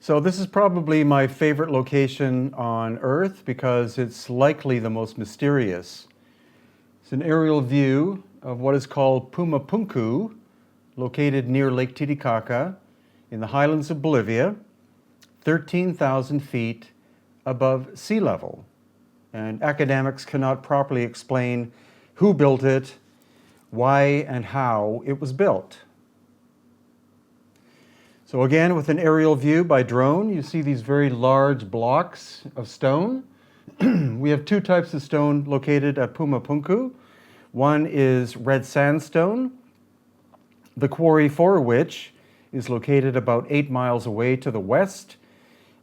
So this is probably my favorite location on Earth because it's likely the most mysterious. It's an aerial view of what is called Puma Punku, located near Lake Titicaca in the highlands of Bolivia, 13,000 feet above sea level. And academics cannot properly explain who built it, why and how it was built. So again, with an aerial view by drone, you see these very large blocks of stone. We have two types of stone located at Puma Punku. One is red sandstone, the quarry for which is located about 8 miles away to the west.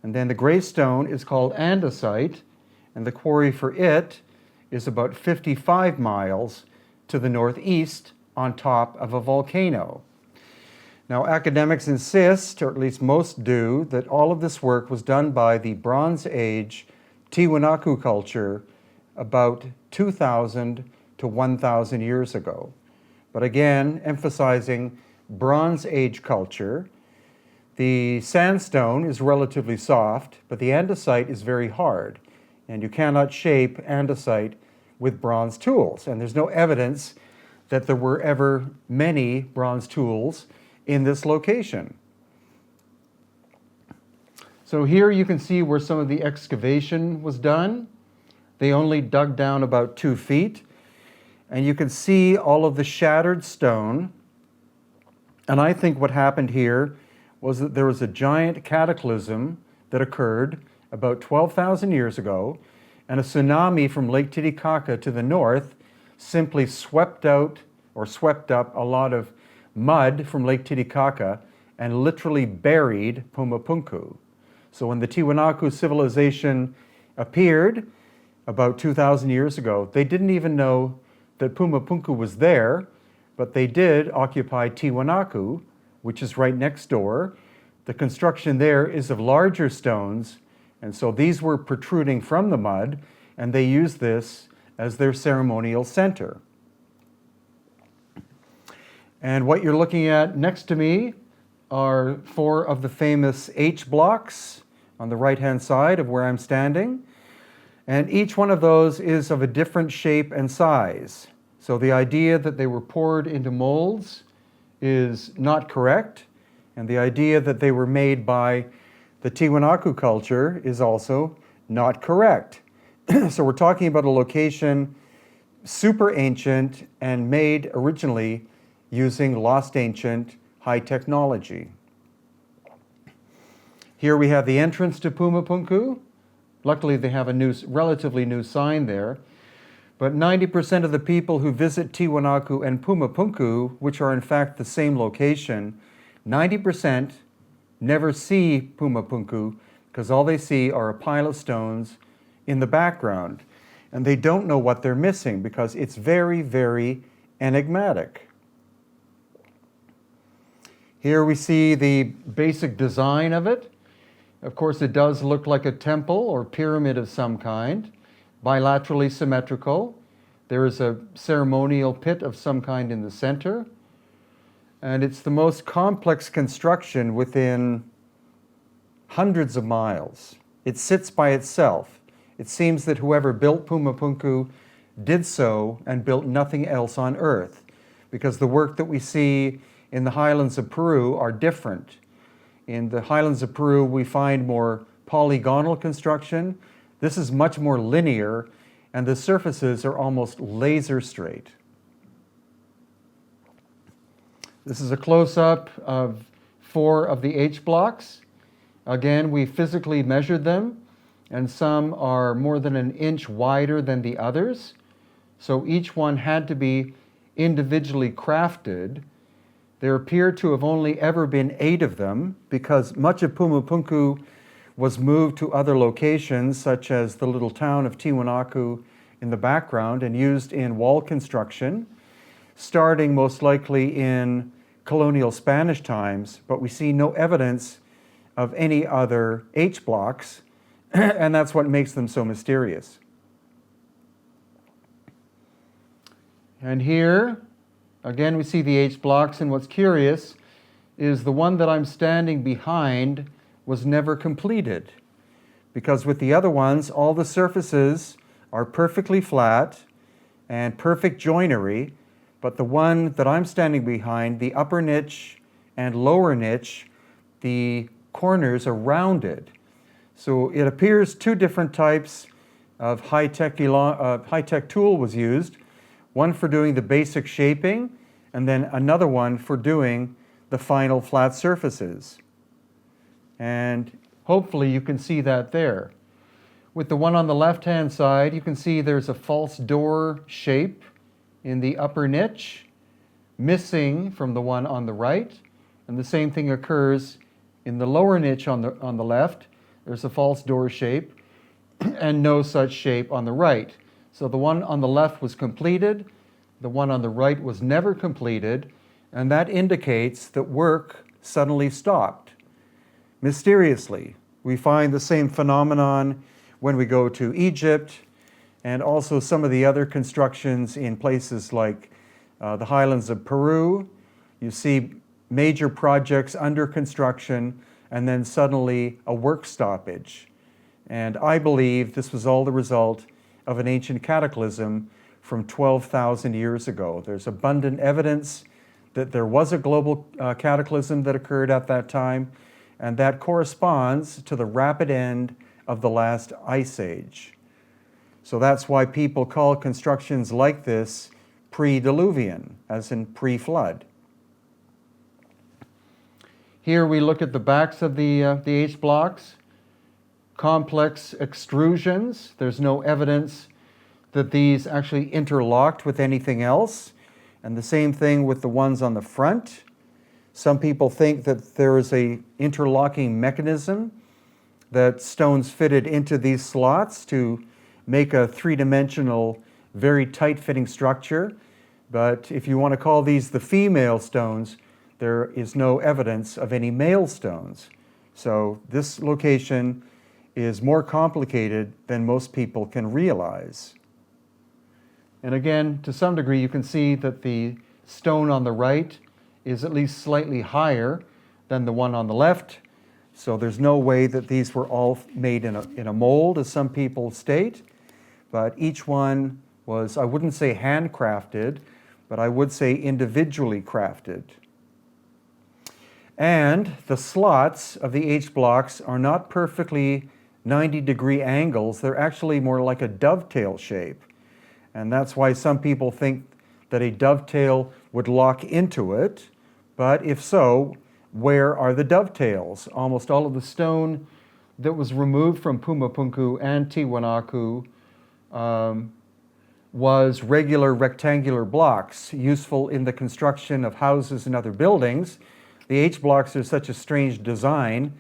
And then the gray stone is called andesite, and the quarry for it is about 55 miles to the northeast on top of a volcano. Now, academics insist, or at least most do, that all of this work was done by the Bronze Age Tiwanaku culture about 2,000 to 1,000 years ago. But again, emphasizing Bronze Age culture. The sandstone is relatively soft, but the andesite is very hard, and you cannot shape andesite with bronze tools. And there's no evidence that there were ever many bronze tools in this location. So here you can see where some of the excavation was done. They only dug down about 2 feet, and you can see all of the shattered stone. And I think what happened here was that there was a giant cataclysm that occurred about 12,000 years ago, and a tsunami from Lake Titicaca to the north simply swept up a lot of mud from Lake Titicaca and literally buried Puma Punku. So when the Tiwanaku civilization appeared about 2,000 years ago, they didn't even know that Puma Punku was there, but they did occupy Tiwanaku, which is right next door. The construction there is of larger stones, and so these were protruding from the mud, and they used this as their ceremonial center. And what you're looking at next to me are 4 of the famous H blocks on the right-hand side of where I'm standing. And each one of those is of a different shape and size. So the idea that they were poured into molds is not correct. And the idea that they were made by the Tiwanaku culture is also not correct. So we're talking about a location super ancient and made originally using lost ancient high technology. Here we have the entrance to Puma Punku. Luckily they have a relatively new sign there. But 90% of the people who visit Tiwanaku and Puma Punku, which are in fact the same location, 90% never see Puma Punku because all they see are a pile of stones in the background. And they don't know what they're missing because it's very, very enigmatic. Here we see the basic design of it. Of course, it does look like a temple or pyramid of some kind, bilaterally symmetrical. There is a ceremonial pit of some kind in the center. And it's the most complex construction within hundreds of miles. It sits by itself. It seems that whoever built Puma Punku did so and built nothing else on Earth, because the work that we see in the highlands of Peru are different. In the highlands of Peru, we find more polygonal construction. This is much more linear, and the surfaces are almost laser straight. This is a close-up of 4 of the H blocks. Again, we physically measured them, and some are more than an inch wider than the others. So each one had to be individually crafted. There appear to have only ever been 8 of them because much of Puma Punku was moved to other locations, such as the little town of Tiwanaku in the background, and used in wall construction, starting most likely in colonial Spanish times, but we see no evidence of any other H blocks, and that's what makes them so mysterious. And here, again, we see the H blocks, and what's curious is the one that I'm standing behind was never completed. Because with the other ones, all the surfaces are perfectly flat and perfect joinery, but the one that I'm standing behind, the upper niche and lower niche, the corners are rounded. So it appears two different types of high-tech tool was used, one for doing the basic shaping, and then another one for doing the final flat surfaces. And hopefully you can see that there. With the one on the left-hand side, you can see there's a false door shape in the upper niche, missing from the one on the right. And the same thing occurs in the lower niche on the left. There's a false door shape and no such shape on the right. So the one on the left was completed, the one on the right was never completed, and that indicates that work suddenly stopped. Mysteriously, we find the same phenomenon when we go to Egypt and also some of the other constructions in places like the highlands of Peru. You see major projects under construction and then suddenly a work stoppage. And I believe this was all the result of an ancient cataclysm from 12,000 years ago. There's abundant evidence that there was a global cataclysm that occurred at that time, and that corresponds to the rapid end of the last ice age. So that's why people call constructions like this pre-diluvian, as in pre-flood. Here we look at the backs of the H blocks. Complex extrusions. There's no evidence that these actually interlocked with anything else. And the same thing with the ones on the front. Some people think that there is a interlocking mechanism that stones fitted into these slots to make a three-dimensional, very tight-fitting structure. But if you want to call these the female stones, there is no evidence of any male stones. So this location is more complicated than most people can realize. And again, to some degree, you can see that the stone on the right is at least slightly higher than the one on the left. So there's no way that these were all made in a mold, as some people state. But each one was, I wouldn't say handcrafted, but I would say individually crafted. And the slots of the H blocks are not perfectly 90-degree angles. They're actually more like a dovetail shape. And that's why some people think that a dovetail would lock into it. But if so, where are the dovetails? Almost all of the stone that was removed from Puma Punku and Tiwanaku was regular rectangular blocks useful in the construction of houses and other buildings. The H blocks are such a strange design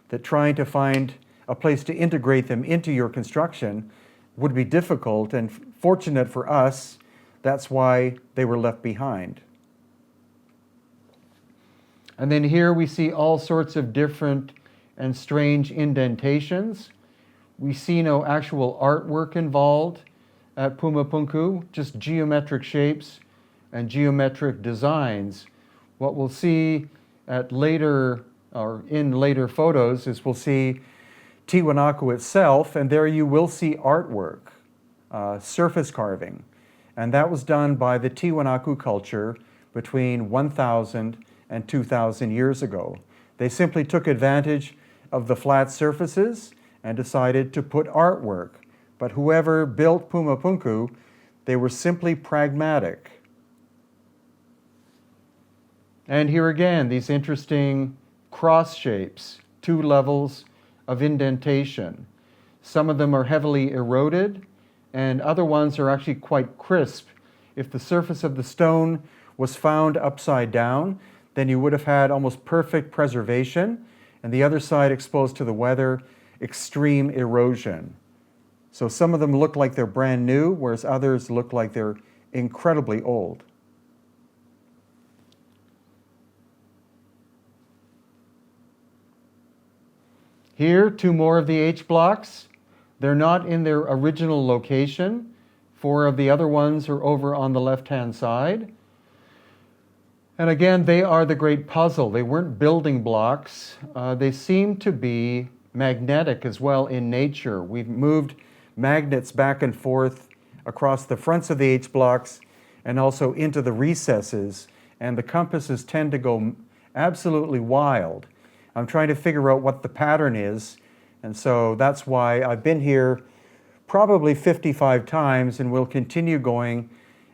that trying to find a place to integrate them into your construction would be difficult, and fortunate for us, that's why they were left behind. And then here we see all sorts of different and strange indentations. We see no actual artwork involved at Puma Punku, just geometric shapes and geometric designs. What we'll see at later, or in later photos, is we'll see Tiwanaku itself, and there you will see artwork, surface carving. And that was done by the Tiwanaku culture between 1,000 and 2,000 years ago. They simply took advantage of the flat surfaces and decided to put artwork. But whoever built Puma Punku, they were simply pragmatic. And here again, these interesting cross shapes, two levels of indentation. Some of them are heavily eroded, and other ones are actually quite crisp. If the surface of the stone was found upside down, then you would have had almost perfect preservation, and the other side exposed to the weather, extreme erosion. So some of them look like they're brand new, whereas others look like they're incredibly old. Here, two more of the H blocks. They're not in their original location. Four of the other ones are over on the left-hand side. And again, they are the great puzzle. They weren't building blocks. They seem to be magnetic as well in nature. We've moved magnets back and forth across the fronts of the H blocks and also into the recesses, and the compasses tend to go absolutely wild. I'm trying to figure out what the pattern is, and so that's why I've been here probably 55 times and will continue going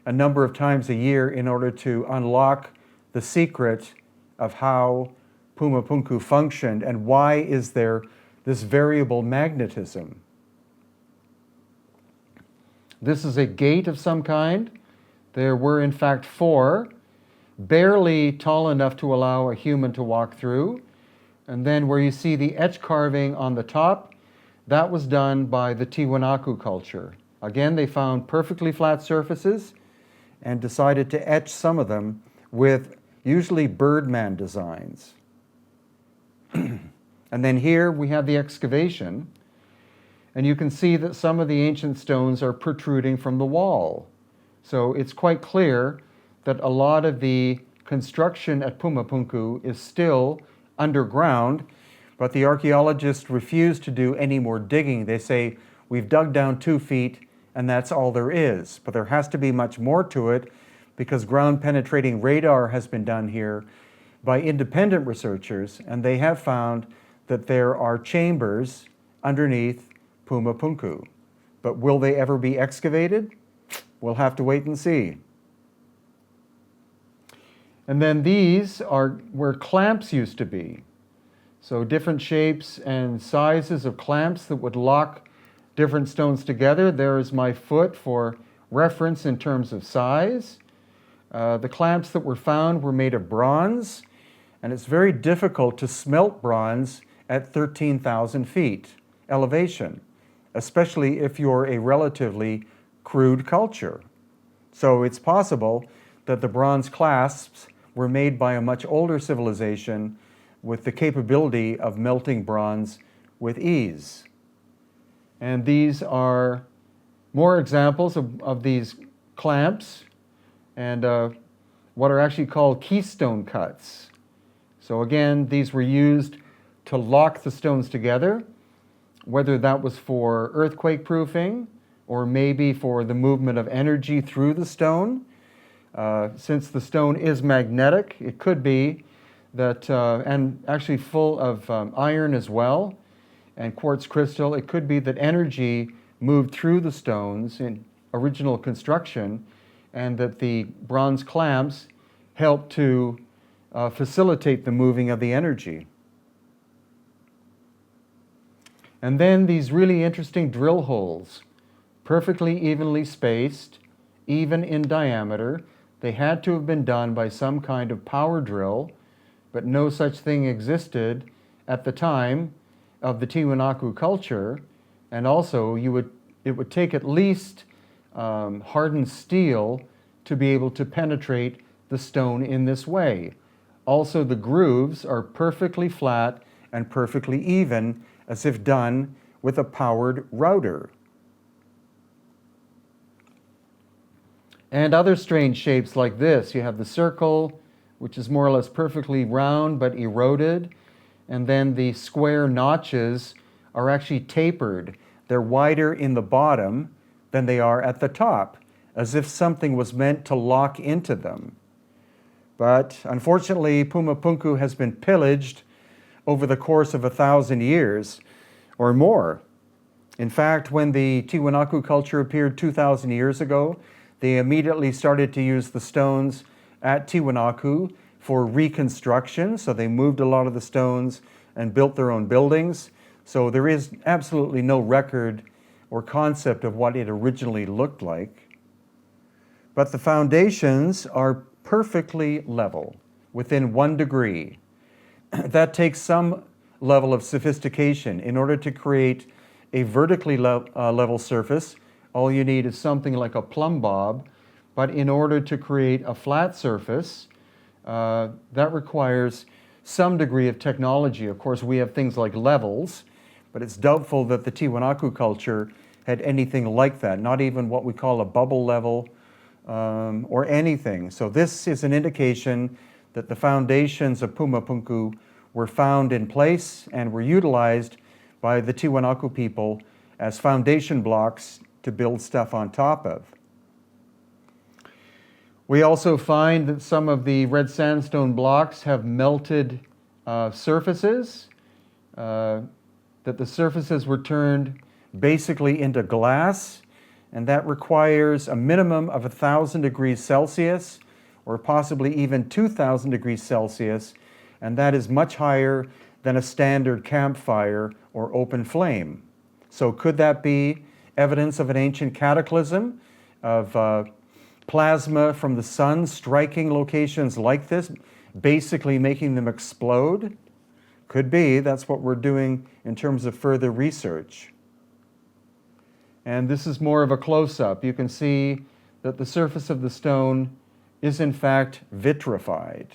a number of times a year in order to unlock the secret of how Puma Punku functioned and why is there this variable magnetism. This is a gate of some kind. There were in fact 4, barely tall enough to allow a human to walk through. And then where you see the etch carving on the top, that was done by the Tiwanaku culture. Again, they found perfectly flat surfaces and decided to etch some of them with usually birdman designs. And then here we have the excavation, and you can see that some of the ancient stones are protruding from the wall. So it's quite clear that a lot of the construction at Puma Punku is still underground, but the archaeologists refuse to do any more digging. They say, we've dug down 2 feet and that's all there is. But there has to be much more to it because ground penetrating radar has been done here by independent researchers, and they have found that there are chambers underneath Puma Punku. But will they ever be excavated? We'll have to wait and see. And then these are where clamps used to be. So different shapes and sizes of clamps that would lock different stones together. There is my foot for reference in terms of size. The clamps that were found were made of bronze, and it's very difficult to smelt bronze at 13,000 feet elevation, especially if you're a relatively crude culture. So it's possible that the bronze clasps were made by a much older civilization with the capability of melting bronze with ease. And these are more examples of these clamps and what are actually called keystone cuts. So again, these were used to lock the stones together, whether that was for earthquake proofing or maybe for the movement of energy through the stone. Since the stone is magnetic, it could be that, and actually full of iron as well, and quartz crystal, it could be that energy moved through the stones in original construction, and that the bronze clamps helped to facilitate the moving of the energy. And then these really interesting drill holes, perfectly evenly spaced, even in diameter. They had to have been done by some kind of power drill, but no such thing existed at the time of the Tiwanaku culture. And also, it would take at least hardened steel to be able to penetrate the stone in this way. Also, the grooves are perfectly flat and perfectly even, as if done with a powered router. And other strange shapes like this. You have the circle, which is more or less perfectly round but eroded, and then the square notches are actually tapered. They're wider in the bottom than they are at the top, as if something was meant to lock into them. But unfortunately, Puma Punku has been pillaged over the course of 1,000 years or more. In fact, when the Tiwanaku culture appeared 2,000 years ago, they immediately started to use the stones at Tiwanaku for reconstruction. So they moved a lot of the stones and built their own buildings. So there is absolutely no record or concept of what it originally looked like. But the foundations are perfectly level, within 1 degree. That takes some level of sophistication. In order to create a vertically level surface, all you need is something like a plumb bob. But in order to create a flat surface, that requires some degree of technology. Of course, we have things like levels, but it's doubtful that the Tiwanaku culture had anything like that, not even what we call a bubble level or anything. So this is an indication that the foundations of Puma Punku were found in place and were utilized by the Tiwanaku people as foundation blocks to build stuff on top of. We also find that some of the red sandstone blocks have melted surfaces, that the surfaces were turned basically into glass, and that requires a minimum of 1,000 degrees Celsius or possibly even 2,000 degrees Celsius, and that is much higher than a standard campfire or open flame. So could that be evidence of an ancient cataclysm, of plasma from the sun striking locations like this, basically making them explode? Could be. That's what we're doing in terms of further research. And this is more of a close-up. You can see that the surface of the stone is in fact vitrified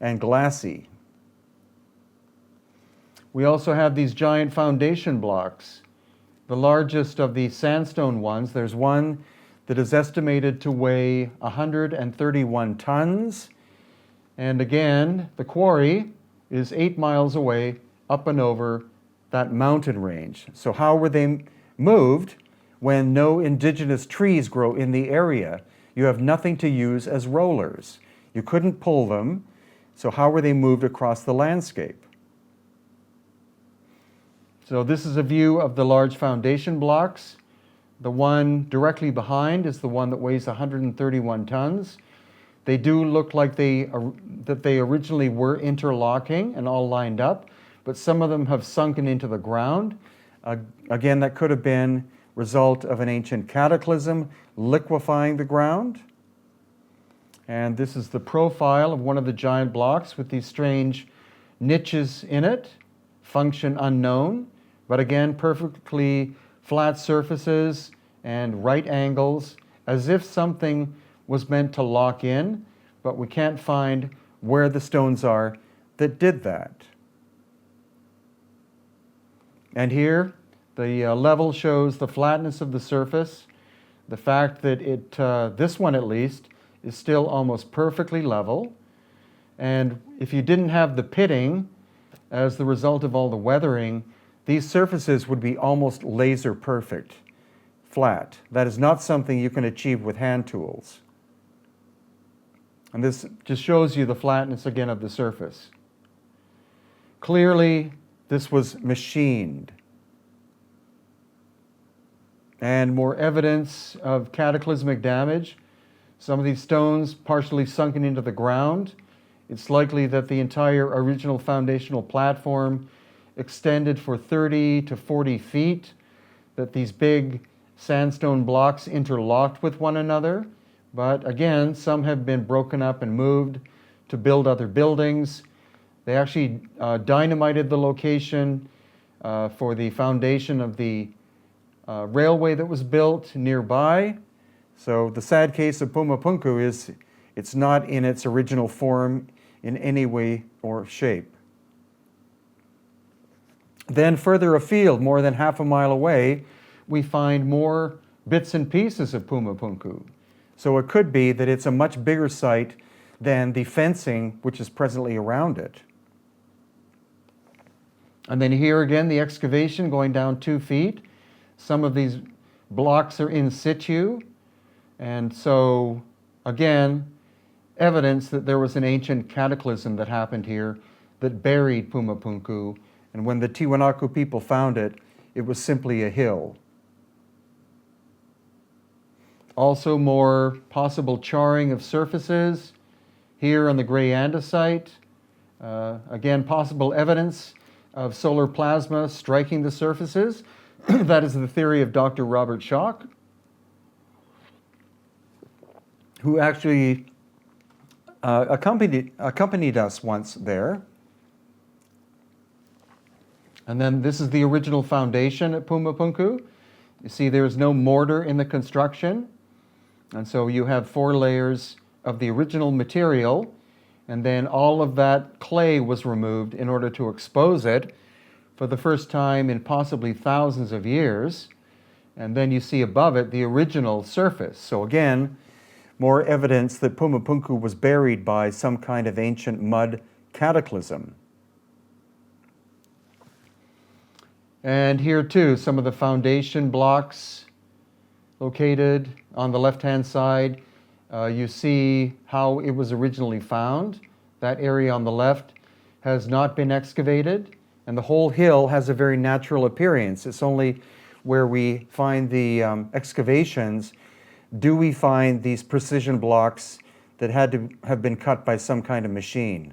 and glassy. We also have these giant foundation blocks. The largest of the sandstone ones, there's one that is estimated to weigh 131 tons. And again, the quarry is 8 miles away up and over that mountain range. So how were they moved when no indigenous trees grow in the area? You have nothing to use as rollers. You couldn't pull them, so how were they moved across the landscape? So this is a view of the large foundation blocks. The one directly behind is the one that weighs 131 tons. They do look like that they originally were interlocking and all lined up, but some of them have sunken into the ground. Again, that could have been result of an ancient cataclysm liquefying the ground. And this is the profile of one of the giant blocks with these strange niches in it, function unknown, but again, perfectly flat surfaces and right angles, as if something was meant to lock in, but we can't find where the stones are that did that. And here, the level shows the flatness of the surface, the fact that this one at least, is still almost perfectly level. And if you didn't have the pitting as the result of all the weathering, these surfaces would be almost laser perfect, flat. That is not something you can achieve with hand tools. And this just shows you the flatness again of the surface. Clearly, this was machined. And more evidence of cataclysmic damage. Some of these stones partially sunken into the ground. It's likely that the entire original foundational platform extended for 30 to 40 feet, that these big sandstone blocks interlocked with one another. But again, some have been broken up and moved to build other buildings. They actually dynamited the location for the foundation of the railway that was built nearby. So the sad case of Puma Punku is it's not in its original form in any way or shape. Then further afield, more than half a mile away, we find more bits and pieces of Puma Punku. So it could be that it's a much bigger site than the fencing which is presently around it. And then here again, the excavation going down 2 feet. Some of these blocks are in situ. And so, again, evidence that there was an ancient cataclysm that happened here that buried Puma Punku. And when the Tiwanaku people found it, it was simply a hill. Also more possible charring of surfaces here on the gray andesite. Again, possible evidence of solar plasma striking the surfaces. That is the theory of Dr. Robert Schoch, who actually accompanied us once there. And then this is the original foundation at Puma Punku. You see there is no mortar in the construction. And so you have 4 layers of the original material, and then all of that clay was removed in order to expose it for the first time in possibly thousands of years. And then you see above it the original surface. So again, more evidence that Puma Punku was buried by some kind of ancient mud cataclysm. And here too, some of the foundation blocks located on the left-hand side. You see how it was originally found. That area on the left has not been excavated, and the whole hill has a very natural appearance. It's only where we find the excavations do we find these precision blocks that had to have been cut by some kind of machine.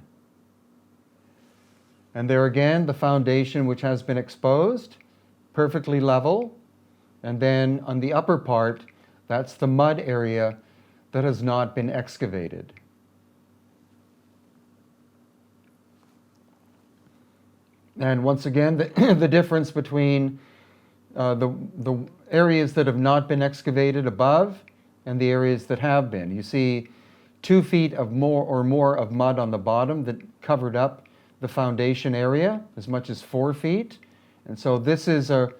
And there again, the foundation which has been exposed, perfectly level. And then on the upper part, that's the mud area that has not been excavated. And once again, the difference between the areas that have not been excavated above and the areas that have been. You see 2 feet of more of mud on the bottom that covered up the foundation area, as much as 4 feet. And so this is a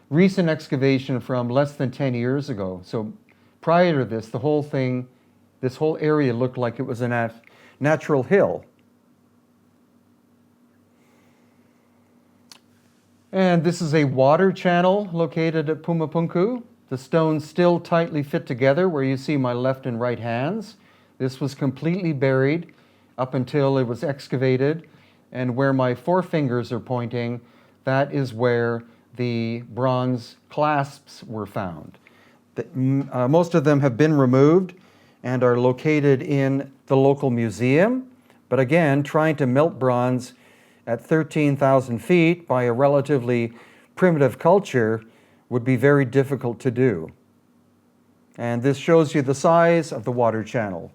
recent excavation from less than 10 years ago. So prior to this, this whole area looked like it was a natural hill. And this is a water channel located at Puma Punku. The stones still tightly fit together where you see my left and right hands. This was completely buried up until it was excavated. And where my forefingers are pointing, that is where the bronze clasps were found. Most of them have been removed and are located in the local museum. But again, trying to melt bronze at 13,000 feet by a relatively primitive culture would be very difficult to do. And this shows you the size of the water channel.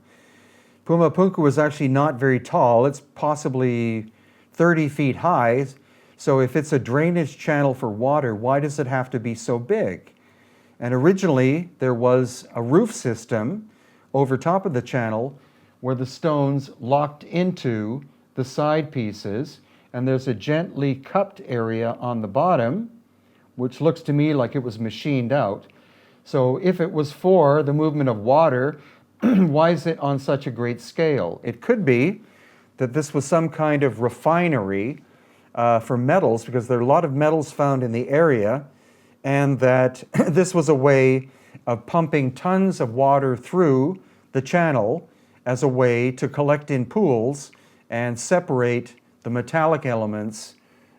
Puma Punku is actually not very tall. It's possibly 30 feet high. So if it's a drainage channel for water, why does it have to be so big? And originally, there was a roof system over top of the channel where the stones locked into the side pieces, and there's a gently cupped area on the bottom, which looks to me like it was machined out. So if it was for the movement of water, why is it on such a great scale? It could be that this was some kind of refinery for metals, because there are a lot of metals found in the area, and that this was a way of pumping tons of water through the channel as a way to collect in pools and separate the metallic elements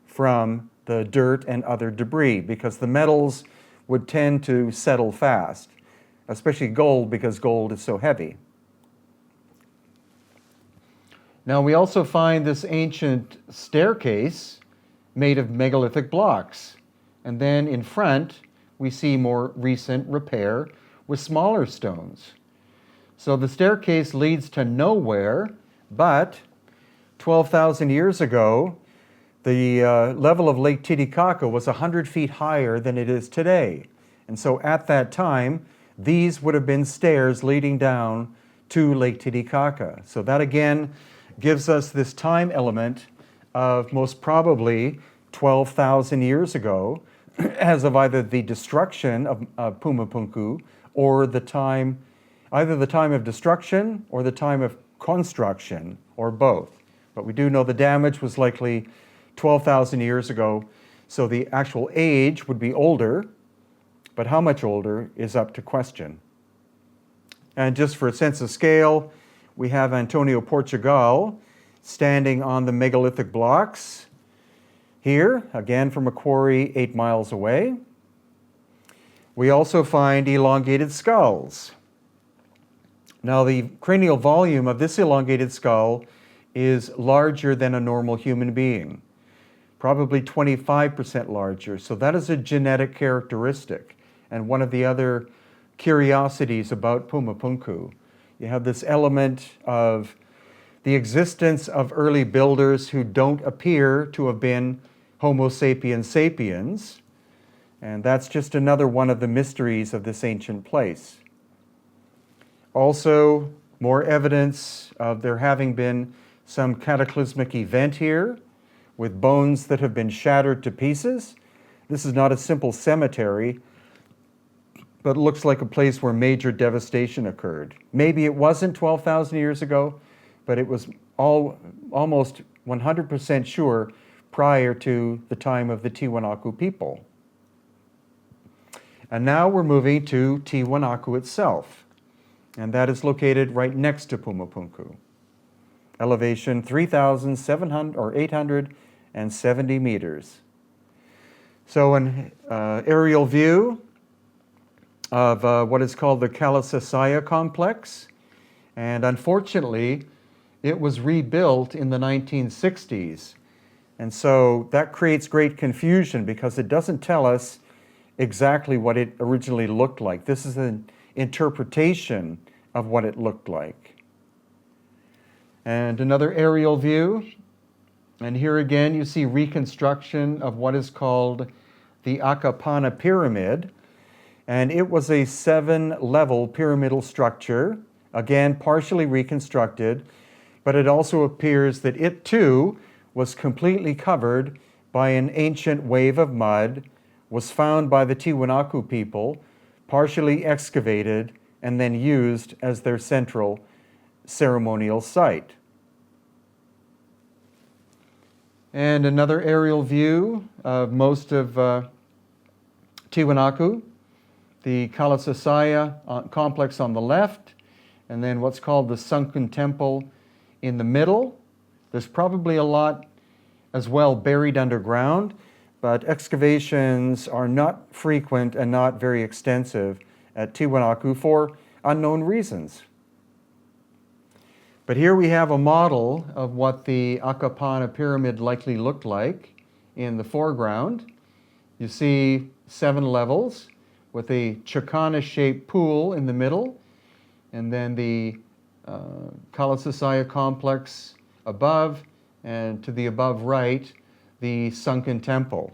from the dirt and other debris, because the metals would tend to settle fast, especially gold, because gold is so heavy. Now we also find this ancient staircase made of megalithic blocks. And then in front, we see more recent repair with smaller stones. So the staircase leads to nowhere, but 12,000 years ago, the level of Lake Titicaca was 100 feet higher than it is today. And so at that time, these would have been stairs leading down to Lake Titicaca. So that again gives us this time element of most probably 12,000 years ago, as of either the destruction of Puma Punku or the time, either the time of destruction or the time of construction, or both. But we do know the damage was likely 12,000 years ago, so the actual age would be older, but how much older is up to question. And just for a sense of scale, we have Antonio Portugal standing on the megalithic blocks here, again from a quarry 8 miles away. We also find elongated skulls. Now the cranial volume of this elongated skull is larger than a normal human being, probably 25% larger. So that is a genetic characteristic, and one of the other curiosities about Puma Punku. You have this element of the existence of early builders who don't appear to have been Homo sapiens sapiens, and that's just another one of the mysteries of this ancient place. Also, more evidence of there having been some cataclysmic event here, with bones that have been shattered to pieces. This is not a simple cemetery. but it looks like a place where major devastation occurred. Maybe it wasn't 12,000 years ago, but it was almost 100% sure prior to the time of the Tiwanaku people. And now we're moving to Tiwanaku itself, and that is located right next to Puma Punku. Elevation 3,700 or 870 meters. So an aerial view of what is called the Kalasasaya complex, and unfortunately it was rebuilt in the 1960s, and so that creates great confusion because it doesn't tell us exactly what it originally looked like. This is an interpretation of what it looked like. And another aerial view, and here again you see reconstruction of what is called the Akapana Pyramid, and it was a 7-level pyramidal structure, again partially reconstructed, but it also appears that it too was completely covered by an ancient wave of mud, was found by the Tiwanaku people, partially excavated, and then used as their central ceremonial site. And another aerial view of most of Tiwanaku, the Kalasasaya complex on the left, and then what's called the Sunken Temple in the middle. There's probably a lot as well buried underground, but excavations are not frequent and not very extensive at Tiwanaku for unknown reasons. But here we have a model of what the Akapana pyramid likely looked like in the foreground. You see 7 levels with a Chakana-shaped pool in the middle, and then the Kalasasaya complex above, and to the above right, the sunken temple.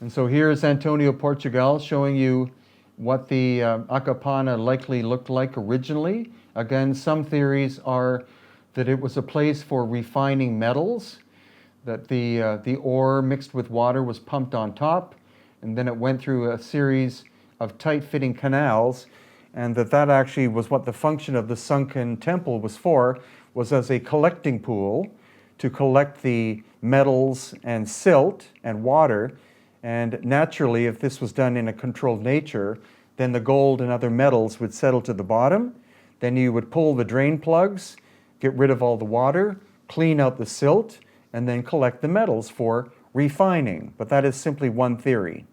And so here's Antonio Portugal showing you what the Akapana likely looked like originally. Again, some theories are that it was a place for refining metals, that the ore mixed with water was pumped on top, and then it went through a series of tight-fitting canals, and that actually was what the function of the sunken temple was for, was as a collecting pool to collect the metals and silt and water. And naturally, if this was done in a controlled nature, then the gold and other metals would settle to the bottom. Then you would pull the drain plugs, get rid of all the water, clean out the silt, and then collect the metals for refining. But that is simply one theory.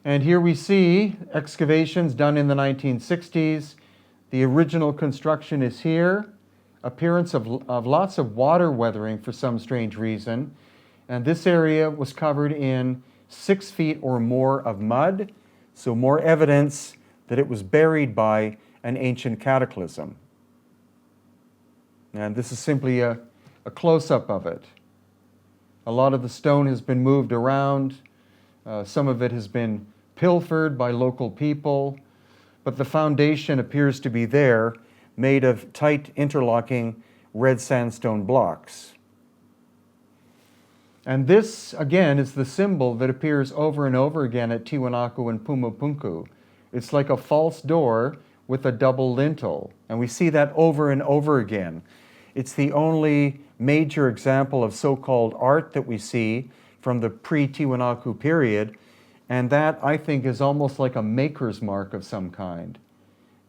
And here we see excavations done in the 1960s. The original construction is here. Appearance of lots of water weathering for some strange reason. And this area was covered in 6 feet or more of mud, so more evidence that it was buried by an ancient cataclysm. And this is simply a close-up of it. A lot of the stone has been moved around. Some of it has been pilfered by local people, but the foundation appears to be there, made of tight interlocking red sandstone blocks. And this, again, is the symbol that appears over and over again at Tiwanaku and Puma Punku. It's like a false door with a double lintel, and we see that over and over again. It's the only major example of so-called art that we see from the pre-Tiwanaku period, and that, I think, is almost like a maker's mark of some kind.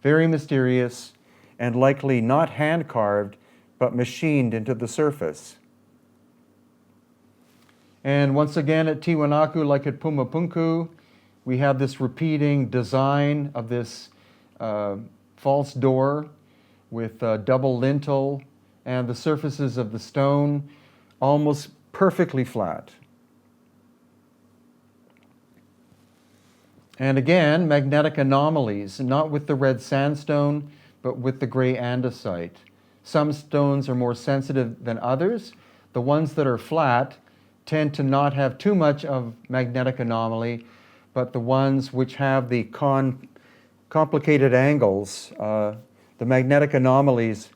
Very mysterious, and likely not hand-carved, but machined into the surface. And once again at Tiwanaku, like at Puma Punku, we have this repeating design of this false door with a double lintel, and the surfaces of the stone almost perfectly flat. And again, magnetic anomalies, not with the red sandstone, but with the gray andesite. Some stones are more sensitive than others. The ones that are flat tend to not have too much of magnetic anomaly, but the ones which have the complicated angles, the magnetic anomalies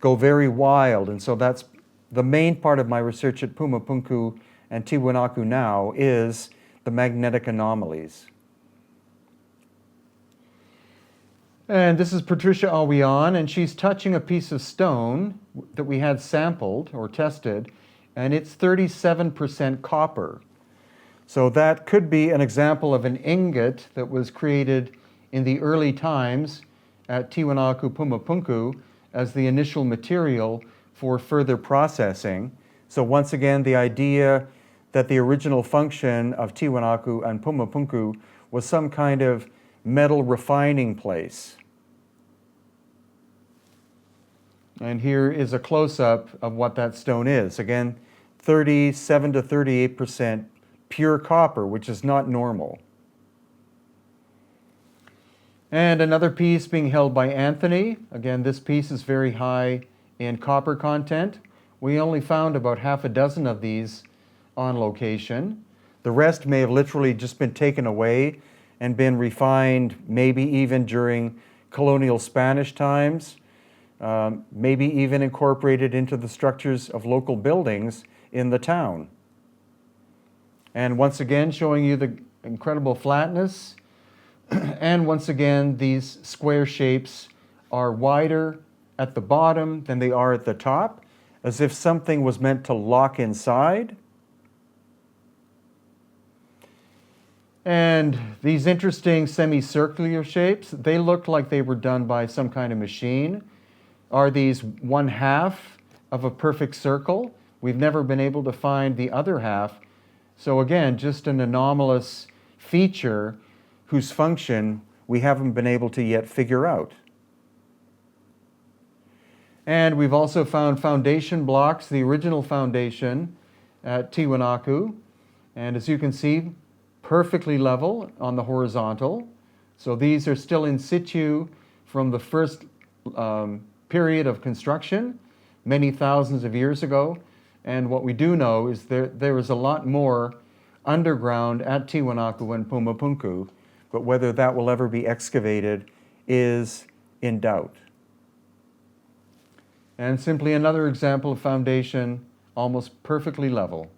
go very wild. And so that's the main part of my research at Puma Punku and Tiwanaku now is the magnetic anomalies. And this is Patricia Awian, and she's touching a piece of stone that we had sampled or tested, and it's 37% copper. So that could be an example of an ingot that was created in the early times at Tiwanaku Puma Punku as the initial material for further processing. So once again, the idea that the original function of Tiwanaku and Puma Punku was some kind of metal refining place. And here is a close-up of what that stone is. Again, 37 to 38% pure copper, which is not normal. And another piece being held by Anthony. Again, this piece is very high in copper content. We only found about half a dozen of these on location. The rest may have literally just been taken away and been refined, maybe even during colonial Spanish times, maybe even incorporated into the structures of local buildings in the town. And once again, showing you the incredible flatness. And once again, these square shapes are wider at the bottom than they are at the top, as if something was meant to lock inside. And these interesting semicircular shapes, they look like they were done by some kind of machine. Are these 1/2 of a perfect circle? We've never been able to find the other half. So again, just an anomalous feature whose function we haven't been able to yet figure out. And we've also found foundation blocks, the original foundation at Tiwanaku. And as you can see, perfectly level on the horizontal. So these are still in situ from the first period of construction, many thousands of years ago. And what we do know is there is a lot more underground at Tiwanaku and Puma Punku, but whether that will ever be excavated is in doubt. And simply another example of foundation almost perfectly level.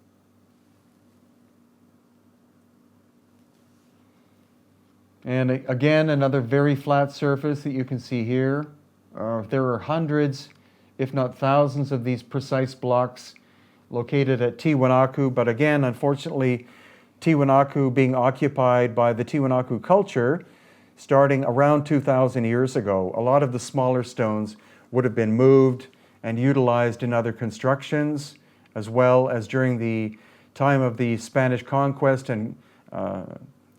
And again, another very flat surface that you can see here. There are hundreds, if not thousands, of these precise blocks located at Tiwanaku, but again, unfortunately, Tiwanaku being occupied by the Tiwanaku culture starting around 2,000 years ago. A lot of the smaller stones would have been moved and utilized in other constructions, as well as during the time of the Spanish conquest and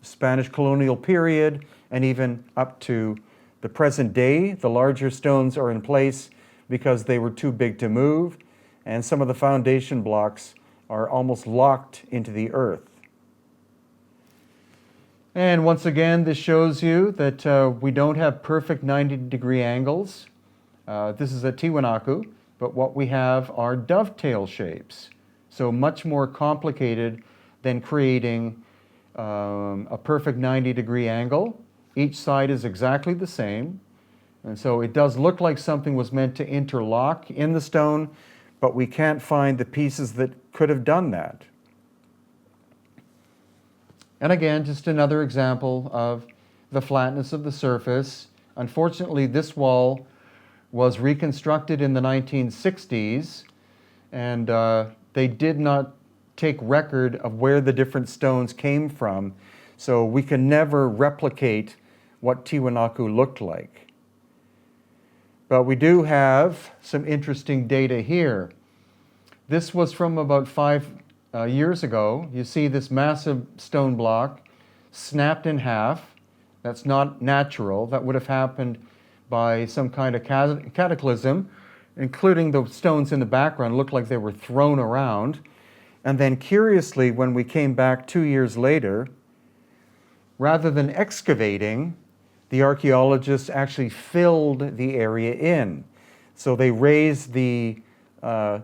Spanish colonial period, and even up to the present day. The larger stones are in place because they were too big to move, and some of the foundation blocks are almost locked into the earth. And once again, this shows you that we don't have perfect 90-degree angles. This is at Tiwanaku, but what we have are dovetail shapes. So much more complicated than creating a perfect 90-degree angle. Each side is exactly the same. And so it does look like something was meant to interlock in the stone, but we can't find the pieces that could have done that. And again, just another example of the flatness of the surface. Unfortunately, this wall was reconstructed in the 1960s, and they did not take record of where the different stones came from, so we can never replicate what Tiwanaku looked like. But we do have some interesting data here. This was from about 5 years ago. You see this massive stone block snapped in half. That's not natural. That would have happened by some kind of cataclysm, including the stones in the background looked like they were thrown around. And then curiously, when we came back 2 years later, rather than excavating, the archaeologists actually filled the area in. So they raised the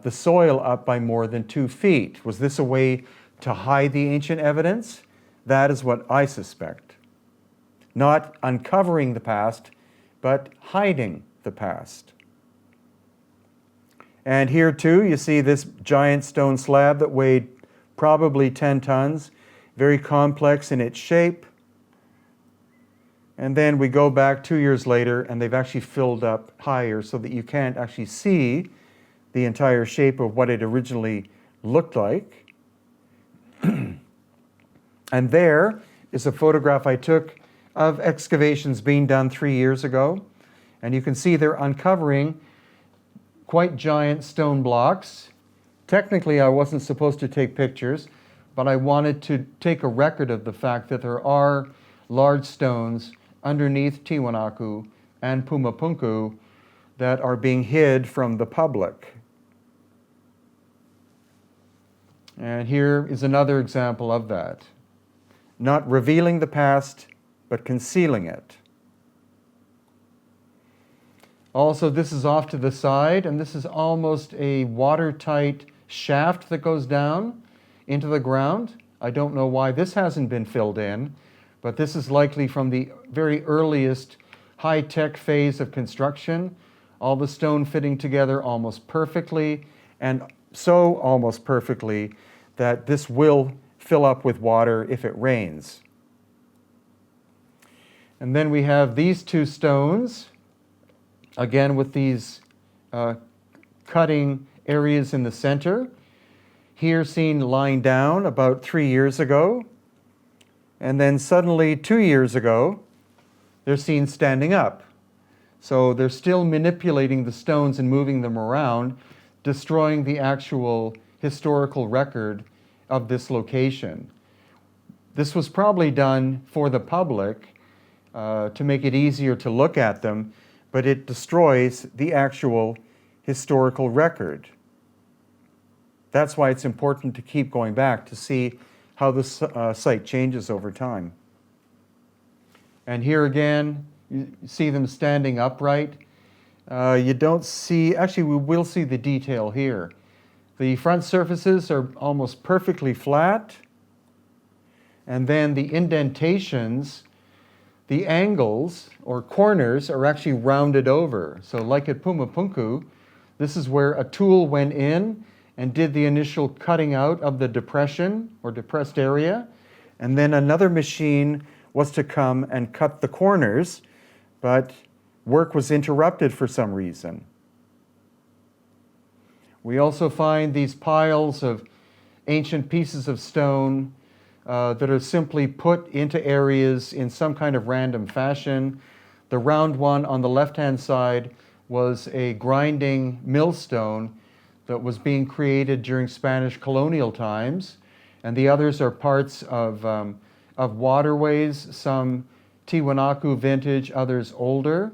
soil up by more than 2 feet. Was this a way to hide the ancient evidence? That is what I suspect. Not uncovering the past, but hiding the past. And here too, you see this giant stone slab that weighed probably 10 tons, very complex in its shape. And then we go back 2 years later, and they've actually filled up higher so that you can't actually see the entire shape of what it originally looked like. And there is a photograph I took of excavations being done 3 years ago. And you can see they're uncovering quite giant stone blocks. Technically, I wasn't supposed to take pictures, but I wanted to take a record of the fact that there are large stones underneath Tiwanaku and Puma Punku that are being hid from the public. And here is another example of that. Not revealing the past, but concealing it. Also, this is off to the side, and this is almost a watertight shaft that goes down into the ground. I don't know why this hasn't been filled in, but this is likely from the very earliest high-tech phase of construction. All the stone fitting together almost perfectly, and so almost perfectly that this will fill up with water if it rains. And then we have these two stones, again with these cutting areas in the center. Here seen lying down about 3 years ago. And then suddenly 2 years ago, they're seen standing up. So they're still manipulating the stones and moving them around, destroying the actual historical record of this location. This was probably done for the public to make it easier to look at them, but it destroys the actual historical record. That's why it's important to keep going back to see how the site changes over time. And here again, you see them standing upright. You don't see, actually we will see the detail here. The front surfaces are almost perfectly flat, and then the indentations, the angles or corners are actually rounded over. So like at Puma Punku, this is where a tool went in and did the initial cutting out of the depression or depressed area, and then another machine was to come and cut the corners, but work was interrupted for some reason. We also find these piles of ancient pieces of stone that are simply put into areas in some kind of random fashion. The round one on the left-hand side was a grinding millstone that was being created during Spanish colonial times, and the others are parts of waterways, some Tiwanaku vintage, others older,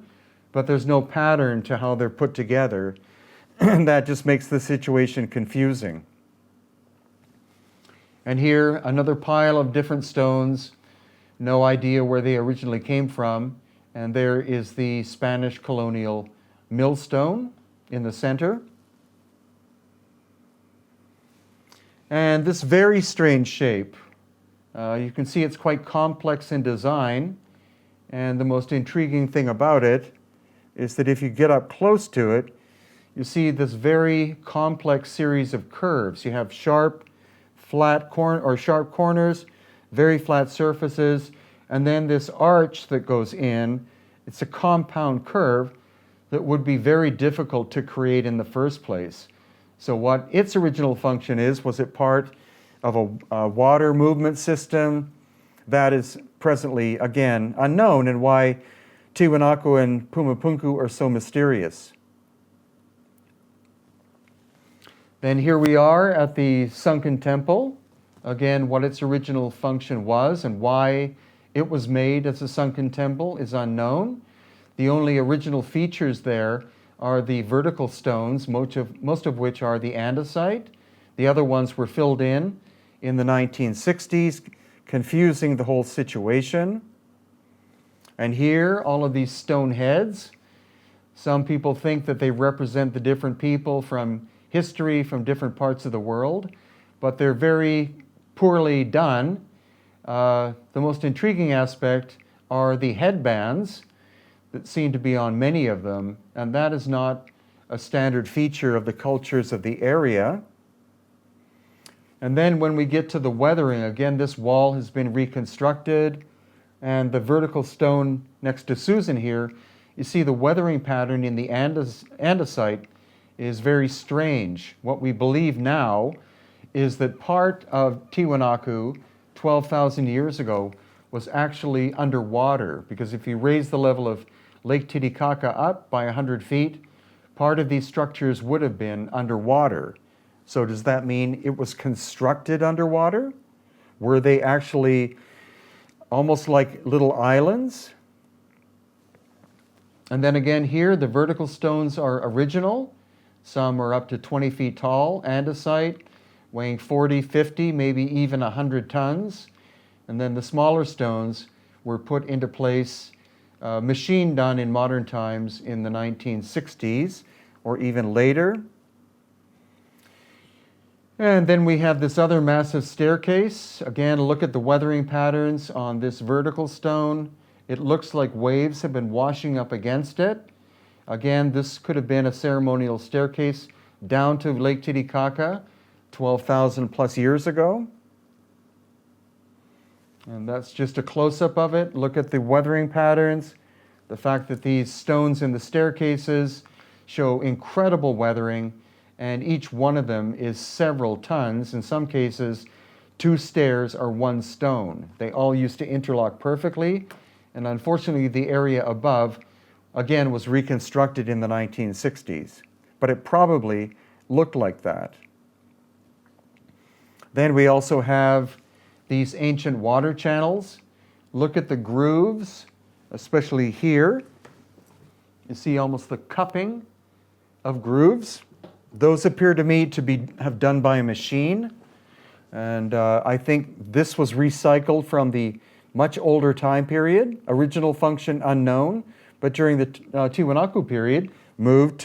but there's no pattern to how they're put together, and that just makes the situation confusing. And here, another pile of different stones, no idea where they originally came from, and there is the Spanish colonial millstone in the center. And this very strange shape, you can see it's quite complex in design, and the most intriguing thing about it is that if you get up close to it, you see this very complex series of curves. You have sharp, flat sharp corners, very flat surfaces, and then this arch that goes in. It's a compound curve that would be very difficult to create in the first place. So what its original function is, was it part of a water movement system? That is presently, again, unknown, and why Tiwanaku and Puma Punku are so mysterious. Then here we are at the sunken temple. Again, what its original function was and why it was made as a sunken temple is unknown. The only original features there are the vertical stones, most of which are the andesite. The other ones were filled in the 1960s, confusing the whole situation. And here, all of these stone heads. Some people think that they represent the different people from history from different parts of the world, but they're very poorly done. The most intriguing aspect are the headbands that seem to be on many of them, and that is not a standard feature of the cultures of the area. And then when we get to the weathering, again, this wall has been reconstructed, and the vertical stone next to Susan here, you see the weathering pattern in the andesite is very strange. What we believe now is that part of Tiwanaku 12,000 years ago was actually underwater, because if you raise the level of Lake Titicaca up by 100 feet, part of these structures would have been underwater. So does that mean it was constructed underwater? Were they actually almost like little islands? And then again here, the vertical stones are original. Some are up to 20 feet tall, andesite, weighing 40, 50, maybe even 100 tons. And then the smaller stones were put into place, machine done in modern times in the 1960s or even later. And then we have this other massive staircase. Again, look at the weathering patterns on this vertical stone. It looks like waves have been washing up against it. Again, this could have been a ceremonial staircase down to Lake Titicaca 12,000 plus years ago. And that's just a close-up of it. Look at the weathering patterns. The fact that these stones in the staircases show incredible weathering, and each one of them is several tons. In some cases, 2 stairs are 1 stone. They all used to interlock perfectly, and unfortunately the area above, again, was reconstructed in the 1960s. But it probably looked like that. Then we also have these ancient water channels. Look at the grooves, especially here. You see almost the cupping of grooves. Those appear to me to have done by a machine. And I think this was recycled from the much older time period, original function unknown, but during the Tiwanaku period, made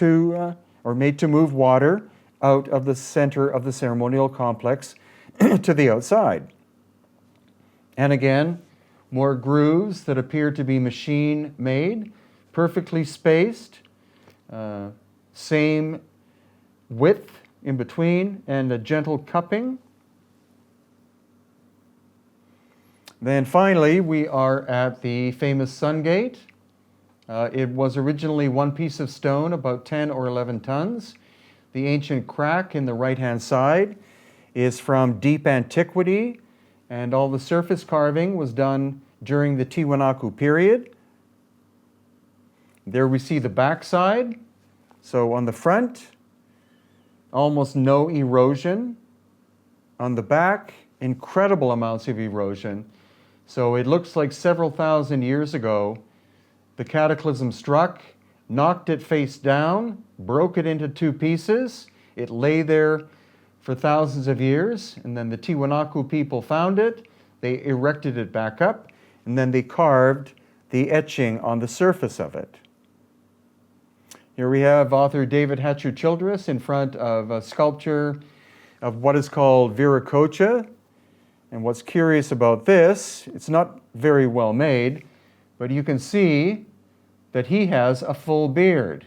to move water out of the center of the ceremonial complex to the outside. And again, more grooves that appear to be machine made, perfectly spaced, same width in between, and a gentle cupping. Then finally, we are at the famous Sun Gate. It was originally 1 piece of stone, about 10 or 11 tons. The ancient crack in the right-hand side is from deep antiquity, and all the surface carving was done during the Tiwanaku period. There we see the backside. So on the front, almost no erosion. On the back, incredible amounts of erosion. So it looks like several thousand years ago, the cataclysm struck, knocked it face down, broke it into 2 pieces. It lay there for thousands of years, and then the Tiwanaku people found it, they erected it back up, and then they carved the etching on the surface of it. Here we have author David Hatcher Childress in front of a sculpture of what is called Viracocha. And what's curious about this, it's not very well made, but you can see that he has a full beard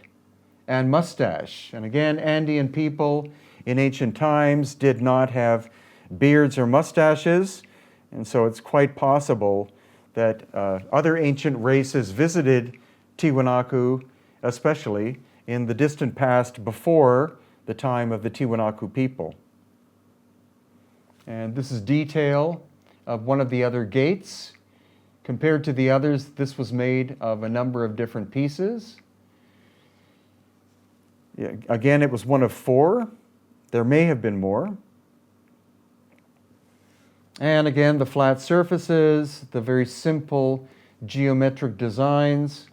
and mustache. And again, Andean people in ancient times did not have beards or mustaches, and so it's quite possible that other ancient races visited Tiwanaku, especially in the distant past before the time of the Tiwanaku people. And this is detail of one of the other gates. Compared to the others, this was made of a number of different pieces. Yeah, again, it was one of 4. There may have been more. And again, the flat surfaces, the very simple geometric designs,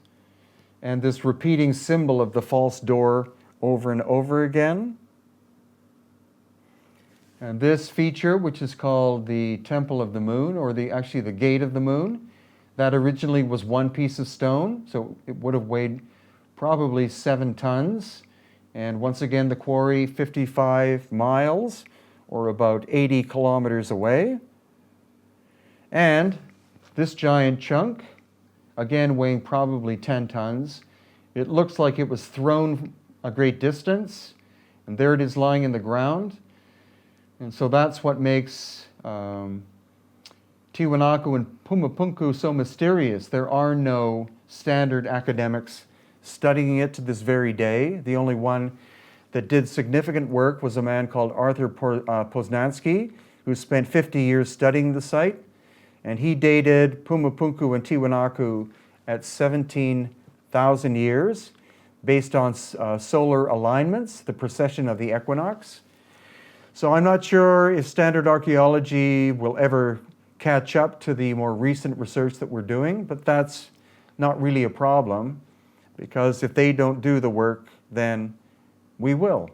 and this repeating symbol of the false door over and over again. And this feature, which is called the Temple of the Moon, or actually the Gate of the Moon, that originally was 1 piece of stone, so it would have weighed probably 7 tons. And once again, the quarry 55 miles, or about 80 kilometers away. And this giant chunk, again weighing probably 10 tons, it looks like it was thrown a great distance, and there it is lying in the ground. And so that's what makes Tiwanaku and Puma Punku so mysterious. There are no standard academics studying it to this very day. The only one that did significant work was a man called Arthur Poznansky, who spent 50 years studying the site. And he dated Puma Punku and Tiwanaku at 17,000 years based on solar alignments, the precession of the equinox. So I'm not sure if standard archaeology will ever catch up to the more recent research that we're doing, but that's not really a problem, because if they don't do the work, then we will.